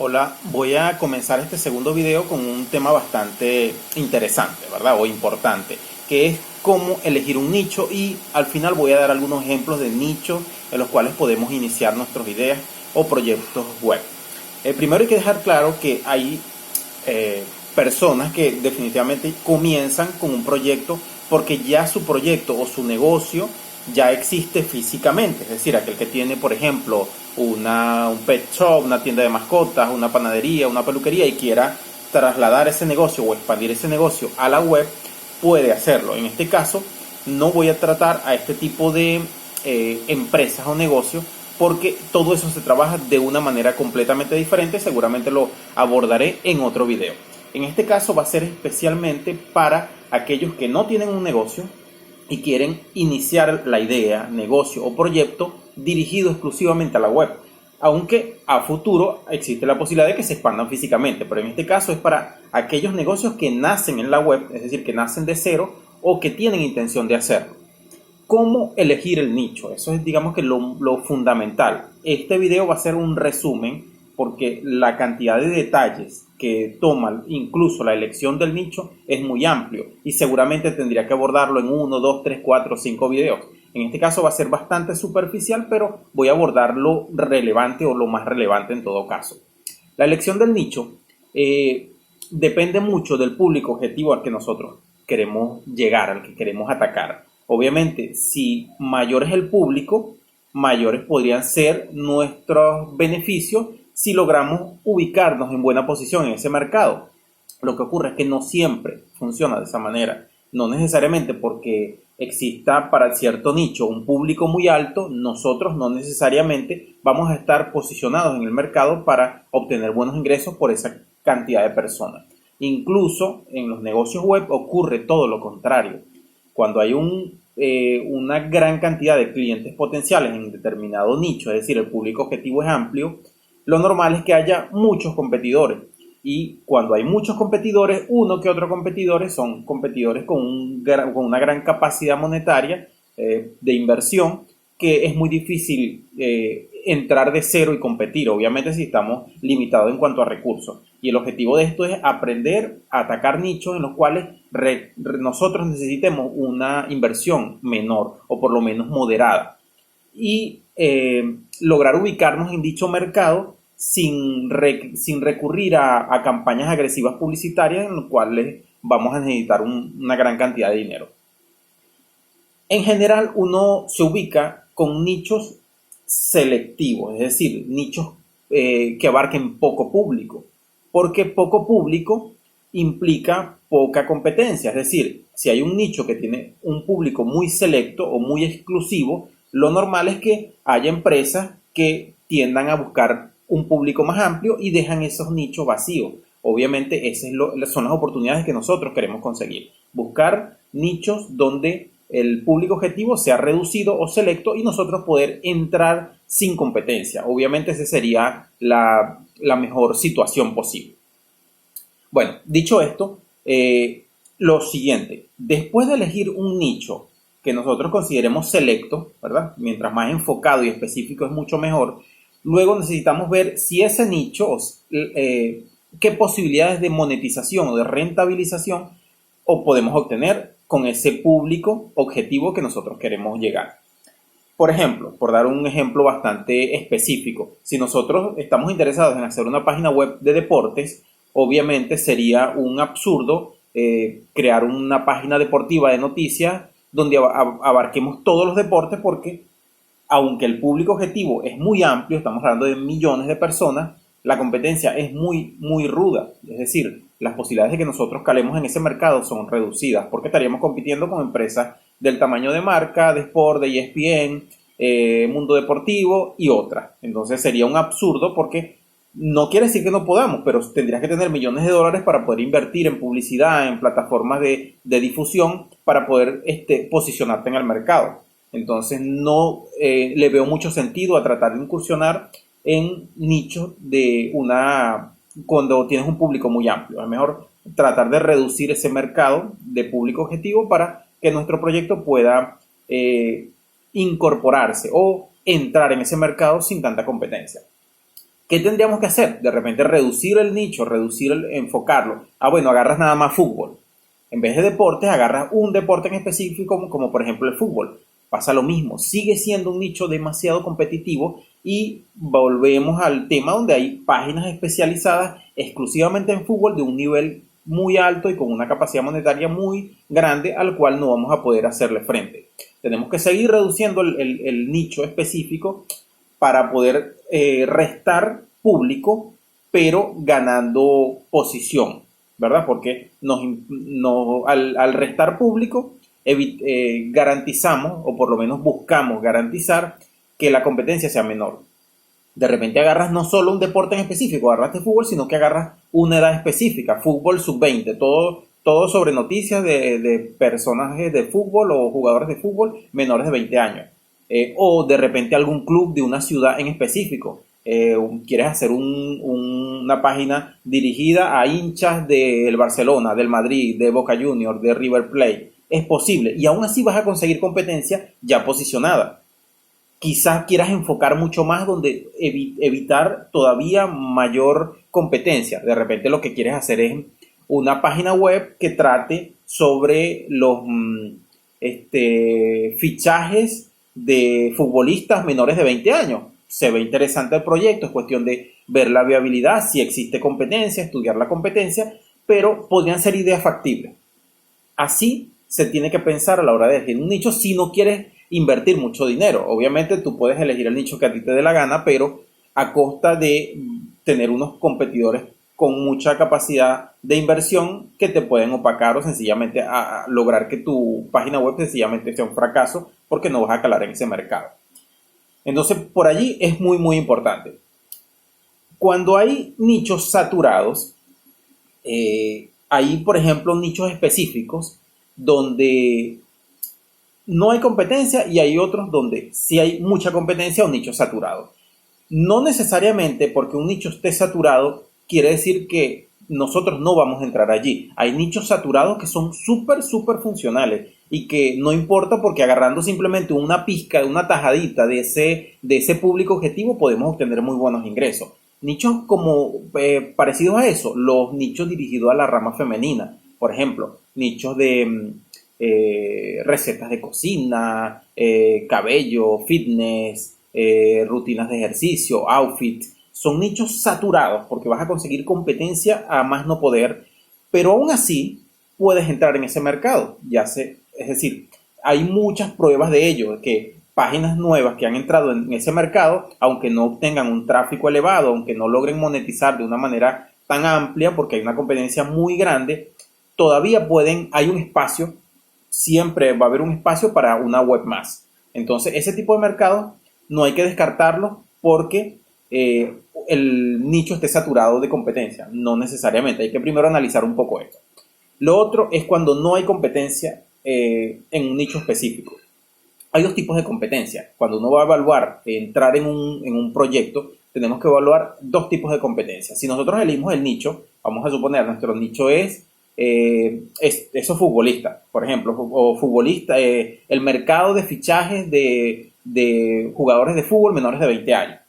Hola, voy a comenzar este segundo video con un tema bastante interesante, ¿verdad? O importante, que es cómo elegir un nicho y al final voy a dar algunos ejemplos de nichos en los cuales podemos iniciar nuestras ideas o proyectos web. Primero hay que dejar claro que hay personas que definitivamente comienzan con un proyecto porque ya su proyecto o su negocio ya existe físicamente. Es decir, aquel que tiene, por ejemplo, un pet shop, una tienda de mascotas, una panadería, una peluquería y quiera trasladar ese negocio o expandir ese negocio a la web, puede hacerlo. En este caso, no voy a tratar a este tipo de empresas o negocios porque todo eso se trabaja de una manera completamente diferente. Seguramente lo abordaré en otro video. En este caso va a ser especialmente para aquellos que no tienen un negocio y quieren iniciar la idea, negocio o proyecto dirigido exclusivamente a la web. Aunque a futuro existe la posibilidad de que se expandan físicamente, pero en este caso es para aquellos negocios que nacen en la web, es decir, que nacen de cero o que tienen intención de hacerlo. ¿Cómo elegir el nicho? Eso es, digamos que lo fundamental. Este video va a ser un resumen porque la cantidad de detalles que toma incluso la elección del nicho es muy amplio y seguramente tendría que abordarlo en 1, 2, 3, 4, 5 videos. En este caso va a ser bastante superficial, pero voy a abordar lo relevante o lo más relevante en todo caso. La elección del nicho depende mucho del público objetivo al que nosotros queremos llegar, al que queremos atacar. Obviamente, si mayor es el público, mayores podrían ser nuestros beneficios si logramos ubicarnos en buena posición en ese mercado. Lo que ocurre es que no siempre funciona de esa manera. No necesariamente porque exista para cierto nicho un público muy alto, nosotros no necesariamente vamos a estar posicionados en el mercado para obtener buenos ingresos por esa cantidad de personas. Incluso en los negocios web ocurre todo lo contrario. Cuando hay una gran cantidad de clientes potenciales en determinado nicho, es decir, el público objetivo es amplio, lo normal es que haya muchos competidores. Y cuando hay muchos competidores, uno que otro competidores son competidores con una gran capacidad monetaria de inversión, que es muy difícil entrar de cero y competir, obviamente si estamos limitados en cuanto a recursos. Y el objetivo de esto es aprender a atacar nichos en los cuales nosotros necesitemos una inversión menor o por lo menos moderada y lograr ubicarnos en dicho mercado sin recurrir a campañas agresivas publicitarias en las cuales vamos a necesitar una gran cantidad de dinero. En general, uno se ubica con nichos selectivos, es decir, nichos que abarquen poco público, porque poco público implica poca competencia. Es decir, si hay un nicho que tiene un público muy selecto o muy exclusivo, lo normal es que haya empresas que tiendan a buscar un público más amplio y dejan esos nichos vacíos. Obviamente esas son las oportunidades que nosotros queremos conseguir. Buscar nichos donde el público objetivo sea reducido o selecto y nosotros poder entrar sin competencia. Obviamente esa sería la mejor situación posible. Bueno, dicho esto, lo siguiente, después de elegir un nicho que nosotros consideremos selecto, ¿verdad? Mientras más enfocado y específico es mucho mejor, luego necesitamos ver si ese nicho, qué posibilidades de monetización o de rentabilización o podemos obtener con ese público objetivo que nosotros queremos llegar. Por ejemplo, por dar un ejemplo bastante específico, si nosotros estamos interesados en hacer una página web de deportes, obviamente sería un absurdo crear una página deportiva de noticias donde abarquemos todos los deportes porque aunque el público objetivo es muy amplio, estamos hablando de millones de personas, la competencia es muy, muy ruda. Es decir, las posibilidades de que nosotros calemos en ese mercado son reducidas porque estaríamos compitiendo con empresas del tamaño de Marca, de Sport, de ESPN, Mundo Deportivo y otras. Entonces sería un absurdo porque no quiere decir que no podamos, pero tendrías que tener millones de dólares para poder invertir en publicidad, en plataformas de difusión para poder posicionarte en el mercado. Entonces no le veo mucho sentido a tratar de incursionar en nichos cuando tienes un público muy amplio. Es mejor tratar de reducir ese mercado de público objetivo para que nuestro proyecto pueda incorporarse o entrar en ese mercado sin tanta competencia. ¿Qué tendríamos que hacer? De repente reducir el nicho, enfocarlo. Bueno, agarras nada más fútbol. En vez de deportes, agarras un deporte en específico, como por ejemplo el fútbol. Pasa lo mismo, sigue siendo un nicho demasiado competitivo y volvemos al tema donde hay páginas especializadas exclusivamente en fútbol de un nivel muy alto y con una capacidad monetaria muy grande al cual no vamos a poder hacerle frente. Tenemos que seguir reduciendo el nicho específico para poder restar público, pero ganando posición, ¿verdad? Porque al restar público garantizamos, o por lo menos buscamos garantizar, que la competencia sea menor. De repente agarras no solo un deporte en específico, agarraste fútbol, sino que agarras una edad específica, fútbol sub-20, todo sobre noticias de personajes de fútbol o jugadores de fútbol menores de 20 años. O de repente algún club de una ciudad en específico. Quieres hacer una página dirigida a hinchas del Barcelona, del Madrid, de Boca Juniors, de River Plate. Es posible y aún así vas a conseguir competencia ya posicionada. Quizás quieras enfocar mucho más donde evitar todavía mayor competencia. De repente lo que quieres hacer es una página web que trate sobre los fichajes de futbolistas menores de 20 años. Se ve interesante el proyecto, es cuestión de ver la viabilidad, si existe competencia, estudiar la competencia, pero podrían ser ideas factibles. Así se tiene que pensar a la hora de elegir un nicho si no quieres invertir mucho dinero. Obviamente tú puedes elegir el nicho que a ti te dé la gana, pero a costa de tener unos competidores con mucha capacidad de inversión que te pueden opacar o sencillamente a lograr que tu página web sencillamente sea un fracaso porque no vas a calar en ese mercado. Entonces, por allí es muy, muy importante. Cuando hay nichos saturados, hay, por ejemplo, nichos específicos donde no hay competencia y hay otros donde sí hay mucha competencia o nichos saturados. No necesariamente porque un nicho esté saturado quiere decir que nosotros no vamos a entrar allí. Hay nichos saturados que son súper, súper funcionales y que no importa porque agarrando simplemente una pizca, una tajadita de ese público objetivo podemos obtener muy buenos ingresos. Nichos como parecidos a eso, los nichos dirigidos a la rama femenina, por ejemplo, nichos de recetas de cocina, cabello, fitness, rutinas de ejercicio, outfits. Son nichos saturados porque vas a conseguir competencia a más no poder, pero aún así puedes entrar en ese mercado. Es decir, hay muchas pruebas de ello, que páginas nuevas que han entrado en ese mercado, aunque no obtengan un tráfico elevado, aunque no logren monetizar de una manera tan amplia porque hay una competencia muy grande, todavía hay un espacio, siempre va a haber un espacio para una web más. Entonces, ese tipo de mercados no hay que descartarlo porque el nicho esté saturado de competencia. No necesariamente, hay que primero analizar un poco esto. Lo otro es cuando no hay competencia en un nicho específico. Hay dos tipos de competencia. Cuando uno va a evaluar entrar en un proyecto, tenemos que evaluar dos tipos de competencia. Si nosotros elegimos el nicho, vamos a suponer nuestro nicho es esos futbolistas, por ejemplo, o futbolistas, el mercado de fichajes de jugadores de fútbol menores de 20 años,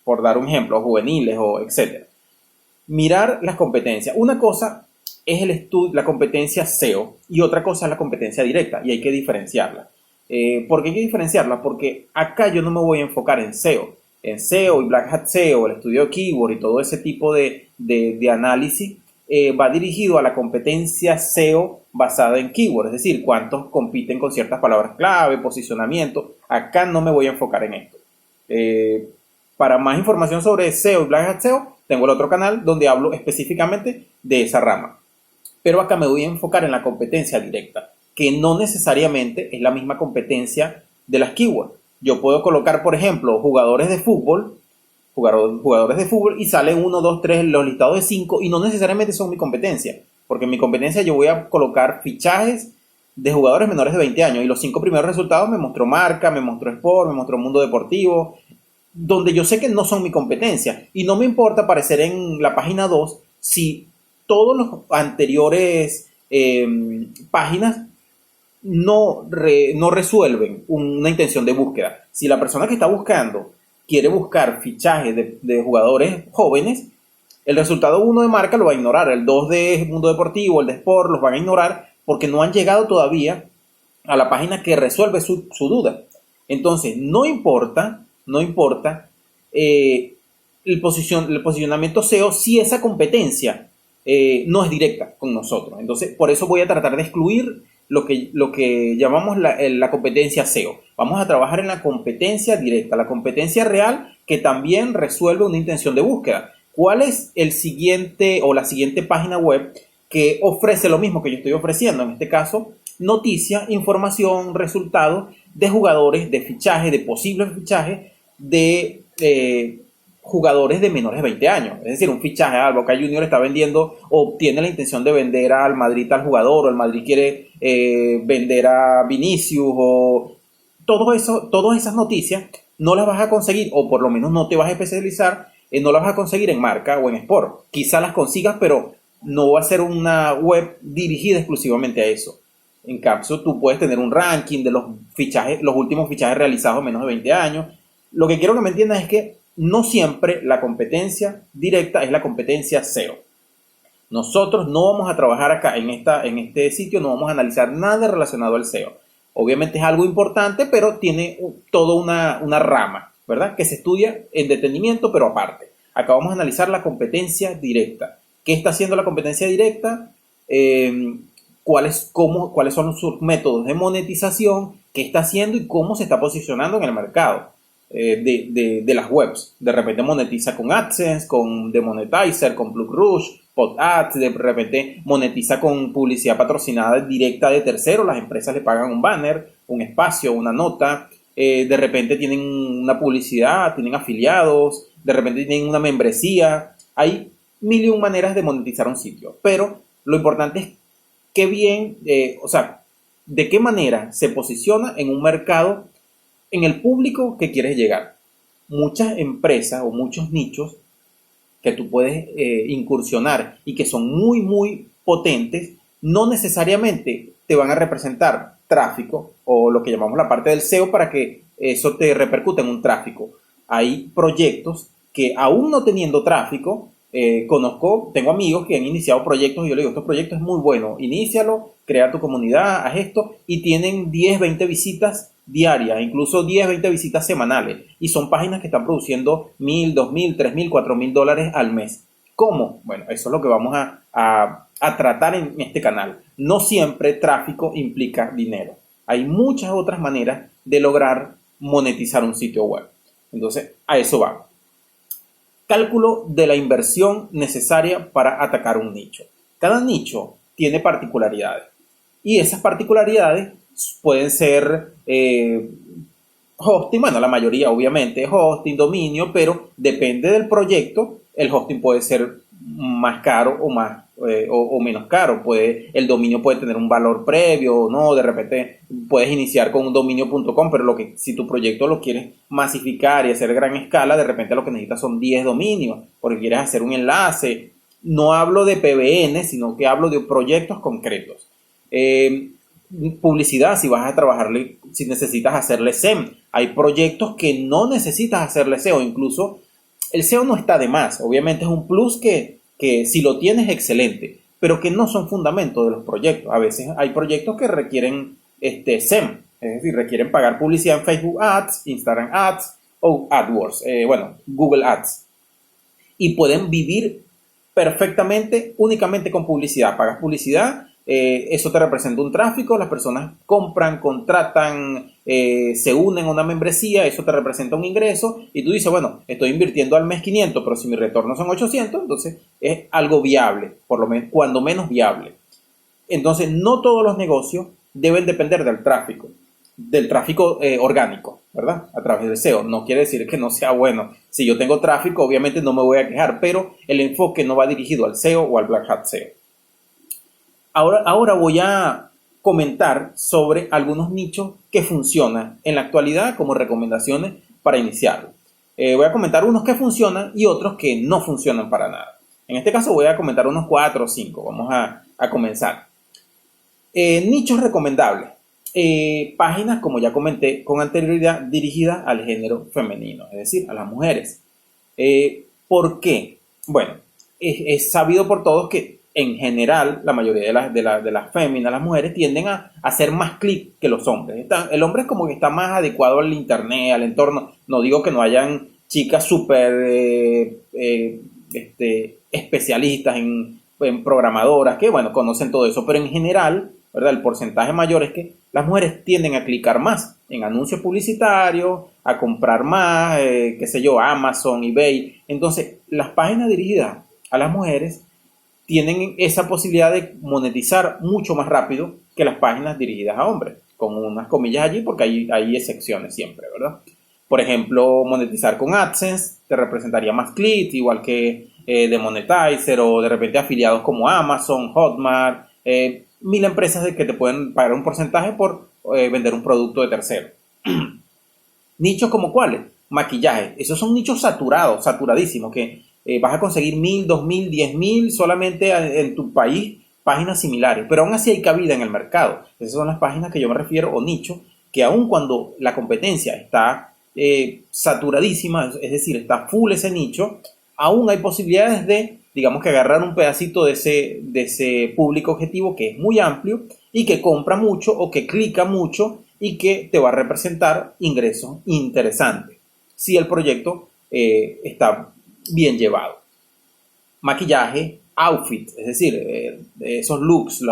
por dar un ejemplo, juveniles o etcétera. Mirar las competencias. Una cosa es la competencia SEO y otra cosa es la competencia directa y hay que diferenciarla. ¿Por qué hay que diferenciarla? Porque acá yo no me voy a enfocar en SEO. En SEO y Black Hat SEO, el estudio de keyword y todo ese tipo de análisis va dirigido a la competencia SEO basada en keyword, es decir, cuántos compiten con ciertas palabras clave, posicionamiento. Acá no me voy a enfocar en esto. Para más información sobre SEO y Black Hat SEO, tengo el otro canal donde hablo específicamente de esa rama. Pero acá me voy a enfocar en la competencia directa, que no necesariamente es la misma competencia de las keywords. Yo puedo colocar, por ejemplo, jugadores de fútbol y salen 1, 2, 3 los listados de 5 y no necesariamente son mi competencia, porque en mi competencia yo voy a colocar fichajes de jugadores menores de 20 años y los 5 primeros resultados me mostró Marca, me mostró Sport, me mostró Mundo Deportivo, donde yo sé que no son mi competencia y no me importa aparecer en la página 2 si todos los anteriores páginas no resuelven una intención de búsqueda. Si la persona que está buscando quiere buscar fichajes de jugadores jóvenes, el resultado 1 de marca lo va a ignorar, el 2 de mundo deportivo, el de sport, los van a ignorar porque no han llegado todavía a la página que resuelve su duda. Entonces, no importa el posicionamiento SEO si esa competencia no es directa con nosotros. Entonces, por eso voy a tratar de excluir lo que llamamos la competencia SEO. Vamos a trabajar en la competencia directa, la competencia real que también resuelve una intención de búsqueda. ¿Cuál es el siguiente o la siguiente página web que ofrece lo mismo que yo estoy ofreciendo? En este caso, noticia, información, resultados de jugadores, de fichajes, de posibles fichajes de jugadores de menores de 20 años. Es decir, un fichaje al Boca Junior está vendiendo o tiene la intención de vender al Madrid al jugador, o el Madrid quiere vender a Vinicius, o todas esas noticias no las vas a conseguir, o por lo menos no te vas a especializar, no las vas a conseguir en marca o en sport. Quizá las consigas, pero no va a ser una web dirigida exclusivamente a eso. En caso, tú puedes tener un ranking de los fichajes, los últimos fichajes realizados en menos de 20 años. Lo que quiero que me entiendas es que no siempre la competencia directa es la competencia SEO. Nosotros no vamos a trabajar acá en este sitio, no vamos a analizar nada relacionado al SEO. Obviamente es algo importante, pero tiene toda una rama, ¿verdad? Que se estudia en detenimiento, pero aparte. Acá vamos a analizar la competencia directa. ¿Qué está haciendo la competencia directa? ¿Cuáles son sus métodos de monetización? ¿Qué está haciendo y cómo se está posicionando en el mercado de las webs? De repente monetiza con AdSense, con Demonetizer, con PlugRush, PodAds. De repente monetiza con publicidad patrocinada directa de terceros. Las empresas le pagan un banner, un espacio, una nota. De repente tienen una publicidad, tienen afiliados. De repente tienen una membresía. Hay mil y un maneras de monetizar un sitio. Pero lo importante es qué bien, de qué manera se posiciona en un mercado, en el público que quieres llegar. Muchas empresas o muchos nichos que tú puedes incursionar y que son muy, muy potentes, no necesariamente te van a representar tráfico o lo que llamamos la parte del SEO para que eso te repercute en un tráfico. Hay proyectos que aún no teniendo tráfico, tengo amigos que han iniciado proyectos y yo les digo, este proyecto es muy bueno, inícialo, crea tu comunidad, haz esto, y tienen 10, 20 visitas diarias, incluso 10, 20 visitas semanales, y son páginas que están produciendo $1,000, $2,000, $3,000, $4,000 al mes. ¿Cómo? Bueno, eso es lo que vamos a tratar en este canal. No siempre tráfico implica dinero. Hay muchas otras maneras de lograr monetizar un sitio web. Entonces, a eso vamos. Cálculo de la inversión necesaria para atacar un nicho. Cada nicho tiene particularidades y esas particularidades pueden ser hosting, bueno, la mayoría obviamente es hosting, dominio, pero depende del proyecto, el hosting puede ser más caro o menos caro. El dominio puede tener un valor previo, ¿no? De repente puedes iniciar con un dominio.com, pero si tu proyecto lo quieres masificar y hacer gran escala, de repente lo que necesitas son 10 dominios, porque quieres hacer un enlace. No hablo de PBN, sino que hablo de proyectos concretos. Publicidad, si necesitas hacerle SEM. Hay proyectos que no necesitas hacerle SEO, incluso el SEO no está de más. Obviamente es un plus que si lo tienes, excelente, pero que no son fundamentos de los proyectos. A veces hay proyectos que requieren SEM, es decir, requieren pagar publicidad en Facebook Ads, Instagram Ads o AdWords, Google Ads. Y pueden vivir perfectamente únicamente con publicidad. Pagas publicidad, eso te representa un tráfico, las personas compran, contratan, se unen a una membresía, eso te representa un ingreso y tú dices, bueno, estoy invirtiendo al mes 500, pero si mi retorno son 800, entonces es algo viable, por lo menos, cuando menos viable. Entonces, no todos los negocios deben depender del tráfico orgánico, ¿verdad? A través del SEO. No quiere decir que no sea bueno. Si yo tengo tráfico, obviamente no me voy a quejar, pero el enfoque no va dirigido al SEO o al Black Hat SEO. Ahora voy a comentar sobre algunos nichos que funcionan en la actualidad como recomendaciones para iniciarlo. Voy a comentar unos que funcionan y otros que no funcionan para nada. En este caso voy a comentar unos 4 o 5. Vamos a comenzar. Nichos recomendables. páginas, como ya comenté con anterioridad, dirigidas al género femenino, es decir, a las mujeres. ¿Por qué? Bueno, es sabido por todos que en general la mayoría de las féminas, las mujeres, tienden a hacer más clic que los hombres. El hombre es como que está más adecuado al internet, al entorno. No digo que no hayan chicas súper especialistas en programadoras que, bueno, conocen todo eso, pero en general, ¿verdad? El porcentaje mayor es que las mujeres tienden a clicar más en anuncios publicitarios, a comprar más, qué sé yo, Amazon, eBay. Entonces, las páginas dirigidas a las mujeres tienen esa posibilidad de monetizar mucho más rápido que las páginas dirigidas a hombres, con unas comillas allí porque hay excepciones siempre, ¿verdad? Por ejemplo, monetizar con AdSense te representaría más clics, igual que de Monetizer o de repente afiliados como Amazon, Hotmart, mil empresas de que te pueden pagar un porcentaje por vender un producto de tercero. Nichos como cuáles, maquillaje, esos son nichos saturados, saturadísimos, que vas a conseguir 1000, 2000, 10.000 solamente en tu país, páginas similares, pero aún así hay cabida en el mercado. Esas son las páginas que yo me refiero, o nichos, que aun cuando la competencia está saturadísima, es decir, está full ese nicho, aún hay posibilidades de, digamos, que agarrar un pedacito de ese público objetivo que es muy amplio y que compra mucho o que clica mucho y que te va a representar ingresos interesantes si el proyecto está bien llevado. Maquillaje, outfit, es decir, esos looks,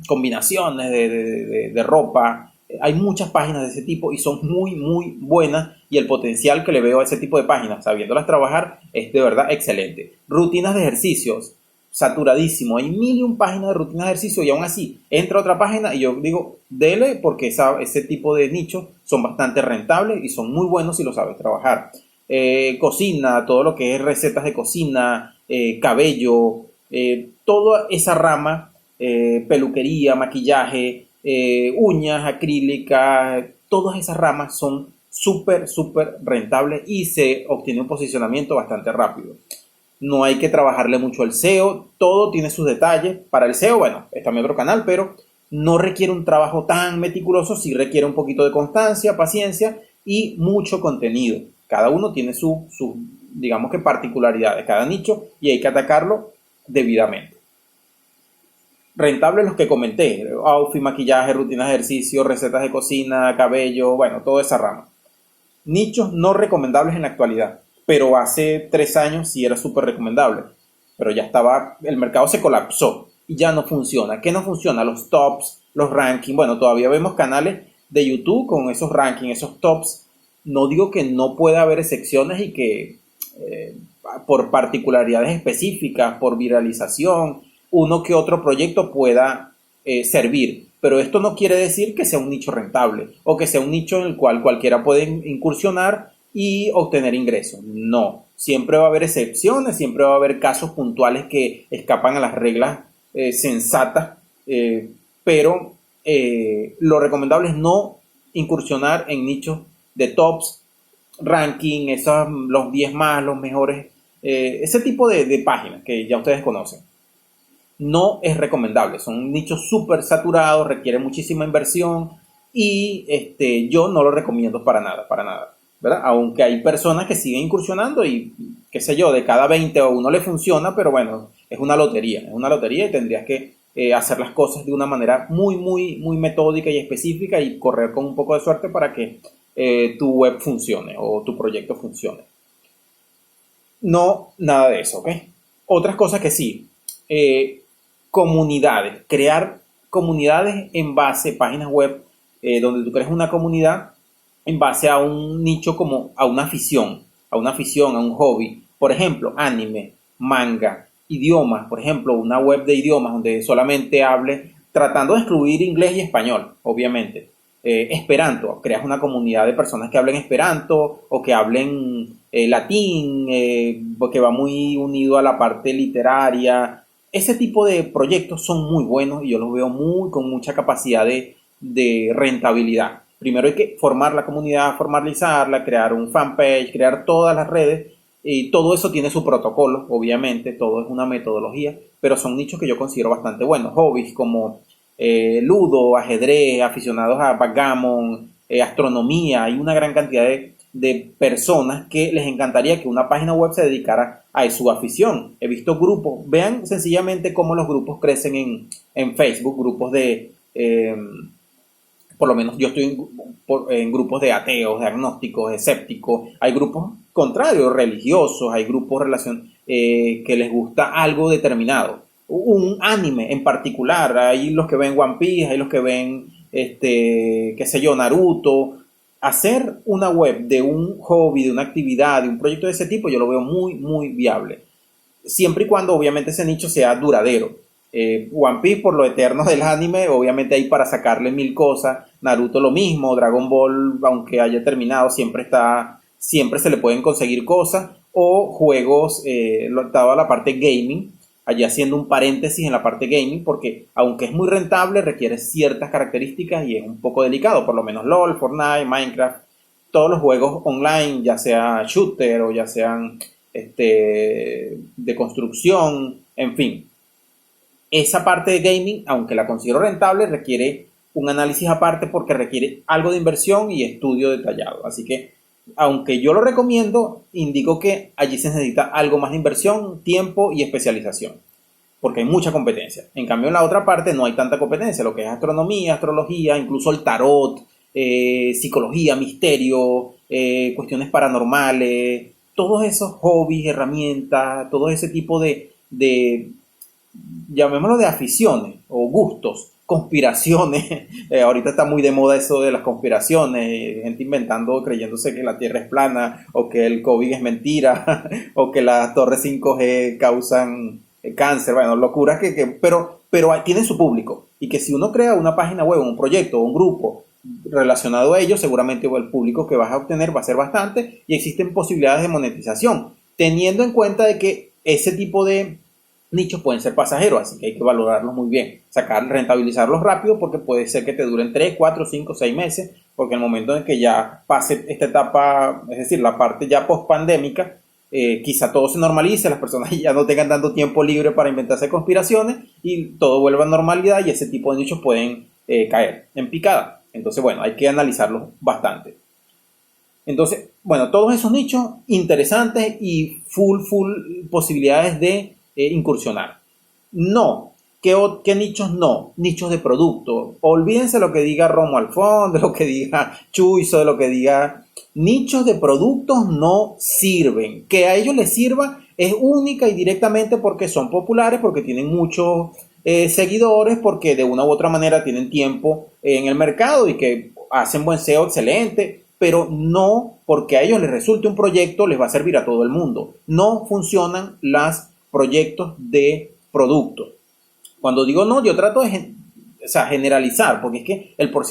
combinaciones de ropa. Hay muchas páginas de ese tipo y son muy, muy buenas, y el potencial que le veo a ese tipo de páginas, sabiéndolas trabajar, es de verdad excelente. Rutinas de ejercicios, saturadísimo. Hay 1001 páginas de rutinas de ejercicio y aún así entra otra página y yo digo, dele, porque ese tipo de nichos son bastante rentables y son muy buenos si lo sabes trabajar. Cocina, todo lo que es recetas de cocina, cabello, toda esa rama, peluquería, maquillaje, uñas acrílicas, todas esas ramas son súper, súper rentables y se obtiene un posicionamiento bastante rápido. No hay que trabajarle mucho al SEO, todo tiene sus detalles. Para el SEO, bueno, está mi otro canal, pero no requiere un trabajo tan meticuloso, sí requiere un poquito de constancia, paciencia y mucho contenido. Cada uno tiene sus, digamos que, particularidades, cada nicho, y hay que atacarlo debidamente. Rentables los que comenté, outfit, maquillaje, rutinas de ejercicio, recetas de cocina, cabello, bueno, toda esa rama. Nichos no recomendables en la actualidad, pero hace 3 años sí era súper recomendable, pero ya estaba, el mercado se colapsó y ya no funciona. ¿Qué no funciona? Los tops, los rankings. Bueno, todavía vemos canales de YouTube con esos rankings, esos tops. No digo que no pueda haber excepciones y que por particularidades específicas, por viralización, uno que otro proyecto pueda servir, pero esto no quiere decir que sea un nicho rentable o que sea un nicho en el cual cualquiera puede incursionar y obtener ingresos. No, siempre va a haber excepciones, siempre va a haber casos puntuales que escapan a las reglas sensatas, pero lo recomendable es no incursionar en nichos de tops, ranking, los 10 más, los mejores, ese tipo de páginas que ya ustedes conocen. No es recomendable, son nichos súper saturados, requiere muchísima inversión y yo no lo recomiendo para nada, ¿verdad? Aunque hay personas que siguen incursionando y, qué sé yo, de cada 20 a uno le funciona, pero bueno, es una lotería y tendrías que hacer las cosas de una manera muy, muy, muy metódica y específica y correr con un poco de suerte para que tu web funcione o tu proyecto funcione. No, nada de eso, ¿ok? Otras cosas que sí, comunidades, crear comunidades en base, páginas web donde tú creas una comunidad en base a un nicho, como a una afición, a un hobby. Por ejemplo, anime, manga, idiomas, por ejemplo, una web de idiomas donde solamente hable, tratando de excluir inglés y español, obviamente. Esperanto, creas una comunidad de personas que hablen esperanto o que hablen latín, que va muy unido a la parte literaria. Ese tipo de proyectos son muy buenos y yo los veo con mucha capacidad de rentabilidad. Primero hay que formar la comunidad, formalizarla, crear un fanpage, crear todas las redes, y todo eso tiene su protocolo, obviamente, todo es una metodología, pero son nichos que yo considero bastante buenos. Hobbies como ludo, ajedrez, aficionados a backgammon, astronomía. Hay una gran cantidad de personas que les encantaría que una página web se dedicara a su afición. He visto grupos, vean sencillamente cómo los grupos crecen en Facebook, grupos de, por lo menos yo estoy en grupos de ateos, de agnósticos, escépticos, hay grupos contrarios, religiosos, hay grupos que les gusta algo determinado, un anime en particular, hay los que ven One Piece, hay los que ven, qué sé yo, Naruto. Hacer una web de un hobby, de una actividad, de un proyecto de ese tipo, yo lo veo muy, muy viable. Siempre y cuando, obviamente, ese nicho sea duradero. One Piece, por lo eterno del anime, obviamente hay para sacarle mil cosas. Naruto lo mismo, Dragon Ball, aunque haya terminado, siempre se le pueden conseguir cosas. O juegos, toda la parte gaming, allí haciendo un paréntesis en la parte gaming, porque aunque es muy rentable, requiere ciertas características y es un poco delicado, por lo menos LOL, Fortnite, Minecraft, todos los juegos online, ya sea shooter o ya sean de construcción, en fin. Esa parte de gaming, aunque la considero rentable, requiere un análisis aparte porque requiere algo de inversión y estudio detallado. Así que, aunque yo lo recomiendo, indico que allí se necesita algo más de inversión, tiempo y especialización, porque hay mucha competencia. En cambio, en la otra parte no hay tanta competencia, lo que es astronomía, astrología, incluso el tarot, psicología, misterio, cuestiones paranormales, todos esos hobbies, herramientas, todo ese tipo de llamémoslo de aficiones o gustos, conspiraciones. Ahorita está muy de moda eso de las conspiraciones, gente inventando, creyéndose que la Tierra es plana o que el COVID es mentira o que las torres 5G causan cáncer. Bueno, locuras pero tienen su público, y que si uno crea una página web, un proyecto o un grupo relacionado a ello, seguramente el público que vas a obtener va a ser bastante y existen posibilidades de monetización, teniendo en cuenta de que ese tipo de nichos pueden ser pasajeros, así que hay que valorarlos muy bien, rentabilizarlos rápido, porque puede ser que te duren 3, 4, 5, 6 meses, porque en el momento en que ya pase esta etapa, es decir, la parte ya post-pandémica, quizá todo se normalice, las personas ya no tengan tanto tiempo libre para inventarse conspiraciones y todo vuelva a normalidad y ese tipo de nichos pueden caer en picada. Entonces, bueno, hay que analizarlos bastante. Entonces, bueno, todos esos nichos interesantes y full posibilidades de incursionar. No. ¿Qué nichos no? Nichos de producto. Olvídense lo que diga Romo Alfón, de lo que diga Chuizo, de lo que diga. Nichos de productos no sirven. Que a ellos les sirva es única y directamente porque son populares, porque tienen muchos seguidores, porque de una u otra manera tienen tiempo en el mercado y que hacen buen SEO excelente, pero no porque a ellos les resulte un proyecto les va a servir a todo el mundo. No funcionan los proyectos de producto. Cuando digo no, yo trato de generalizar, porque es que el porcentaje